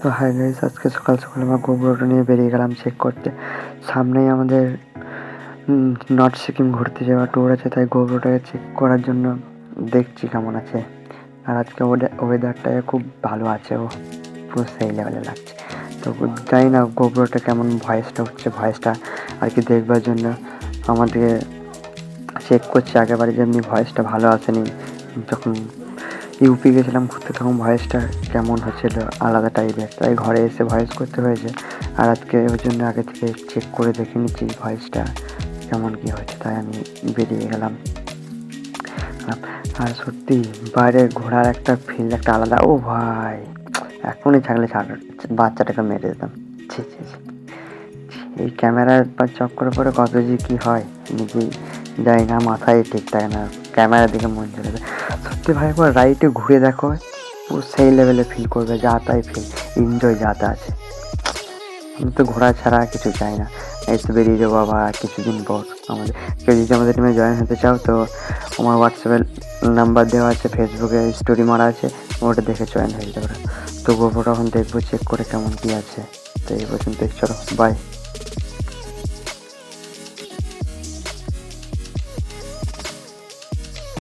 তো hi guys, আজকে সকাল সকাল আমার গোবরটা নিয়ে বেরিয়ে গেলাম চেক করতে। সামনেই আমাদের নর্থ সিকিম ঘুরতে যাওয়া ট্যুর আছে, তাই গোবরটাকে চেক করার জন্য দেখছি কেমন আছে। আর আজকে ওয়েদারটা খুব ভালো আছে, ও পুরো সেই লেভেলে লাগছে। তো জানি না গোবরটা কেমন ভয়েসটা হচ্ছে, ভয়েসটা আর কি দেখবার জন্য আমাদেরকে চেক করছে। আগেবারে যেমনি ভয়েসটা ভালো আসেনি, যখন ইউপি গেছিলাম ঘুরতে তখন ভয়েসটা কেমন হচ্ছিলো আলাদা টাইপের, তাই ঘরে এসে ভয়েস করতে হয়েছে। আর আজকে ওই জন্য আগে থেকে চেক করে দেখে নিচ্ছি ভয়েসটা কেমন কী হয়েছে, তাই আমি বেরিয়ে গেলাম। আর সত্যি বাইরে ঘোরার একটা ফিল একটা আলাদা। ও ভাই, এখনই থাকলে বাচ্চাটাকে মেরে দিতাম। ছি ছি ছি, এই ক্যামেরার চক্করে পরে কত যে কী হয় নিজেই যাই না, মাথায় ঠিক থাকে না, ক্যামেরার দিকে মন চলে যায়। সত্যি ভাই একবার রাইটে ঘুরে দেখো, পুরো সেই লেভেলে ফিল করবে, যা তাই ফিল এনজয় যা তা আছে। আমি তো ঘোরা ছাড়া কিছু চাই না। এই তো বেরিয়ে যাবো আবার কিছুদিন পর। কেউ যদি আমাদের টিমে জয়েন হতে চাও তো আমার হোয়াটসঅ্যাপের নাম্বার দেওয়া আছে, ফেসবুকে স্টোরি মারা আছে, ওটা দেখে জয়েন হয়ে যেতে পারো। তো গোবরটা এখন দেখবো চেক করে কেমন কী আছে। তো এই পর্যন্ত, চলো বাই।